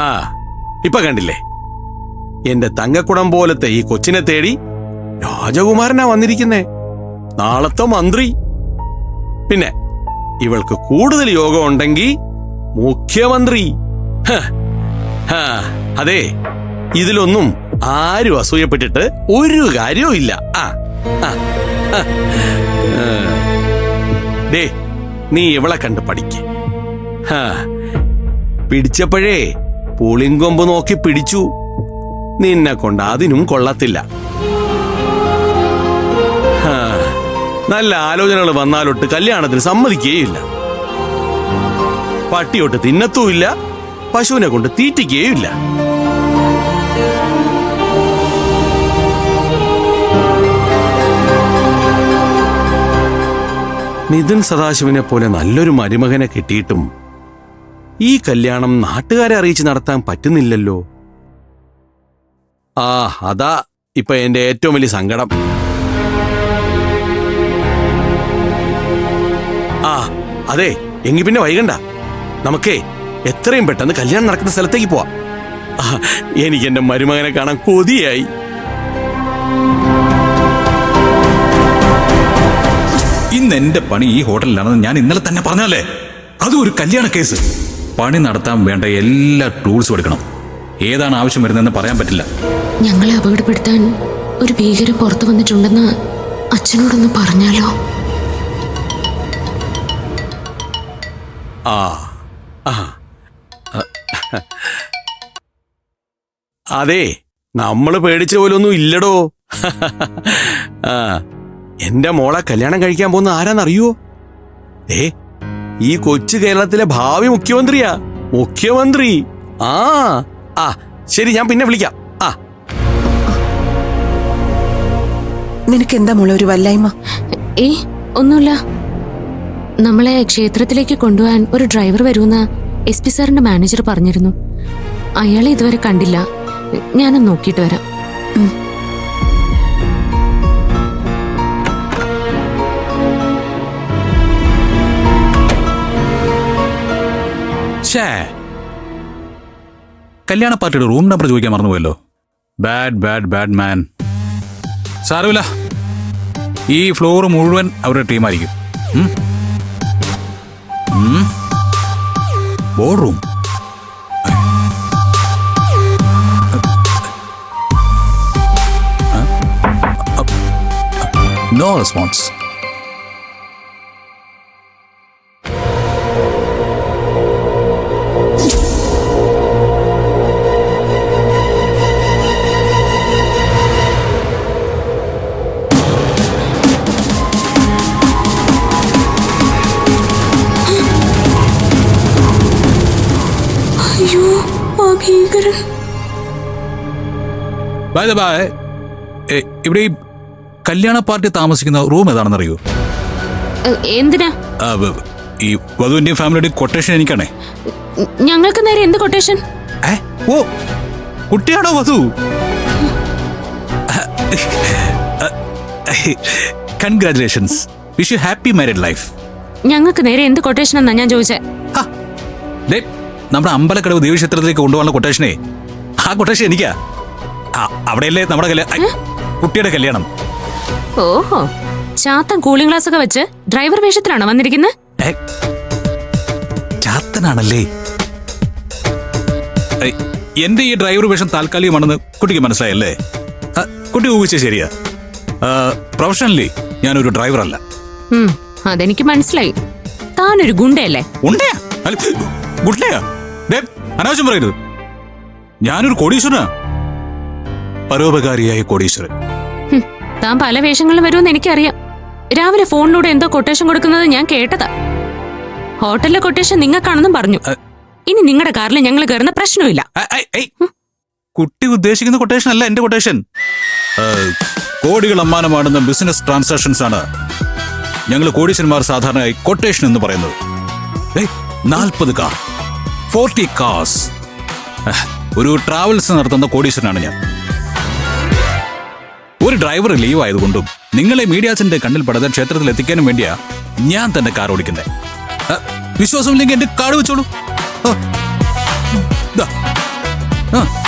ആ ഇപ്പൊ കണ്ടില്ലേ, എന്റെ തങ്കക്കുടം പോലത്തെ ഈ കൊച്ചിനെ തേടി രാജകുമാരനാ വന്നിരിക്കുന്നേ, നാളത്തെ മന്ത്രി. പിന്നെ ഇവൾക്ക് കൂടുതൽ യോഗം ഉണ്ടെങ്കിൽ മുഖ്യമന്ത്രി. അതെ, ഇതിലൊന്നും ആരും അസൂയപ്പെട്ടിട്ട് ഒരു കാര്യവും ഇല്ല. ദേ, നീ ഇവളെ കണ്ട് പഠിക്ക്. പിടിച്ചപ്പോഴേ പുളിങ്കൊമ്പ് നോക്കി പിടിച്ചു. നിന്നെ കൊണ്ട് അതിനും കൊള്ളത്തില്ല. നല്ല ആലോചനകൾ വന്നാലൊട്ട് കല്യാണത്തിന് സമ്മതിക്കുകയില്ല. പട്ടിയൊട്ട് തിന്നത്തുമില്ല, പശുവിനെ കൊണ്ട് തീറ്റിക്കുകയില്ല. നിതിൻ സദാശിവനെ പോലെ നല്ലൊരു മരുമകനെ കിട്ടിയിട്ടും ഈ കല്യാണം നാട്ടുകാരെ അറിയിച്ച് നടത്താൻ പറ്റുന്നില്ലല്ലോ. അതാ ഇപ്പൊ എന്റെ ഏറ്റവും വലിയ സങ്കടം. അതെ, എങ്കിൽ പിന്നെ വൈകണ്ട, നമുക്കേ എത്രയും പെട്ടെന്ന് കല്യാണം നടക്കുന്ന സ്ഥലത്തേക്ക് പോവാം. എനിക്ക് എന്റെ മരുമകനെ കാണാൻ കൊതിയായി. ഇന്ന് എന്റെ പണി ഈ ഹോട്ടലിലാണെന്ന് ഞാൻ ഇന്നലെ തന്നെ പറഞ്ഞല്ലേ. അതും ഒരു കല്യാണ കേസ്. പണി നടത്താൻ വേണ്ട എല്ലാ ടൂൾസും എടുക്കണം. ഏതാണ് ആവശ്യം വരുന്നതെന്ന് പറയാൻ പറ്റില്ല. ഞങ്ങളെ അപകടപ്പെടുത്താൻ ഒരു ഭീകരൻ പുറത്തു വന്നിട്ടുണ്ടെന്ന് അച്ഛനോടൊന്ന് പറഞ്ഞാലോ? അതെ, നമ്മള് പേടിച്ച പോലൊന്നും ഇല്ലടോ. എന്റെ മോളെ കല്യാണം കഴിക്കാൻ പോകുന്ന ആരാന്നറിയോ? ഈ കൊച്ചു കേരളത്തിലെ ഭാവി മുഖ്യമന്ത്രിയാ. മുഖ്യമന്ത്രി. ശരി, ഞാൻ പിന്നെ വിളിക്കാം. നിനക്ക് എന്താ മോളെ ഒരു വല്ലായ്മ? ഒന്നുമില്ല. നമ്മളെ ക്ഷേത്രത്തിലേക്ക് കൊണ്ടുപോകാൻ ഒരു ഡ്രൈവർ വരുമെന്ന് SP സാറിന്റെ മാനേജർ പറഞ്ഞിരുന്നു. അയാളെ ഇതുവരെ കണ്ടില്ല. ഞാനൊന്ന് നോക്കിയിട്ട് വരാം. കല്യാണ പാർട്ടിയുടെ റൂം നമ്പർ ചോദിക്കാൻ മറന്നുപോയല്ലോ. ബാഡ് മാൻ. സാരമില്ല, ഈ ഫ്ലോർ മുഴുവൻ അവരുടെ ടീമായിരിക്കും. Board room. No response. ഇവിടെ കല്യാണ പാർട്ടി താമസിക്കുന്ന റൂം ഏതാണെന്നറിയോ? എന്തിനാ? ഈ വധുവിന്റെയും ഫാമിലിയുടെയും കൊട്ടേഷൻ എനിക്കാണേ. ഞങ്ങൾക്ക് നേരെ എന്ത് കൊട്ടേഷൻ? ഓ, കുട്ടിയാണോ വധു? Congratulations. Wish you happy married life. ഞങ്ങൾക്ക് നേരെ എന്ത് കൊട്ടേഷൻ എന്നാ ഞാൻ ചോദിച്ചേ? നമ്മുടെ അമ്പലക്കടവ് ദേവീക്ഷേത്രത്തിലേക്ക് കൊണ്ടുപോകാനുള്ള കൊട്ടേഷനേ, ആ കൊട്ടേഷൻ എനിക്കാ. അവിടെയല്ലേ നമ്മുടെ കുട്ടിയുടെ കല്യാണം. ഓഹോ, ചാത്തൻ കൂളിംഗ് ഗ്ലാസ് ഒക്കെ വെച്ച് ഡ്രൈവർ വേഷത്തിലാണോ വന്നിരിക്കുന്നത്? ചാത്തനാണല്ലേ. എന്റെ ഈ ഡ്രൈവർ വേഷം താൽക്കാലികമാണെന്ന് കുട്ടിക്ക് മനസ്സിലായല്ലേ? കുട്ടി ഊഹിച്ച ശരിയാ. പ്രൊഫഷണലി ഞാനൊരു ഡ്രൈവർ അല്ല. അതെനിക്ക് മനസ്സിലായി. താനൊരു ഗുണ്ടയല്ലേ? ഉണ്ടയാ? ഗുണ്ടയാ? അനാവശ്യം പറയരുത്. ഞാനൊരു കോടീശ്വരനാ, പരോപകാരിയായ കോടീശ്വരൻ. താൻ പല വേഷങ്ങളിലും വരുമെന്ന് എനിക്കറിയാം. രാവിലെ ഫോണിലൂടെ എന്തോ കൊട്ടേഷൻ കൊടുക്കുന്നത് ഞാൻ കേട്ടതാ. ഹോട്ടലിലെ കൊട്ടേഷൻ നിങ്ങൾക്കാണെന്നും പറഞ്ഞു. ഇനി നിങ്ങളുടെ കാറിൽ ഞങ്ങൾ കയറുന്ന പ്രശ്നമില്ല. കുട്ടി ഉദ്ദേശിക്കുന്ന കൊട്ടേഷൻ അല്ല എന്റെ കൊട്ടേഷൻ. കോടികൾ അമ്മാനമാടുന്ന ബിസിനസ് ട്രാൻസാക്ഷൻസ് ആണ് ഞങ്ങൾ കോടീശ്വരന്മാർ സാധാരണയായി കൊട്ടേഷൻ എന്ന് പറയുന്നത്. 40 കാർ, 40 കാർസ്. ഒരു ട്രാവൽസ് നടത്തുന്ന കോടീശ്വരനാണ് ഞാൻ. ഒരു ഡ്രൈവർ ലീവ് ആയതുകൊണ്ടും നിങ്ങളെ മീഡിയാസിന്റെ കണ്ണിൽ പെടാതെ ക്ഷേത്രത്തിൽ എത്തിക്കാനും വേണ്ടിയാ ഞാൻ തന്നെ കാർ ഓടിക്കുന്നത്. വിശ്വാസമില്ലെങ്കിൽ എന്റെ കാർഡ് വെച്ചോളൂ. ആ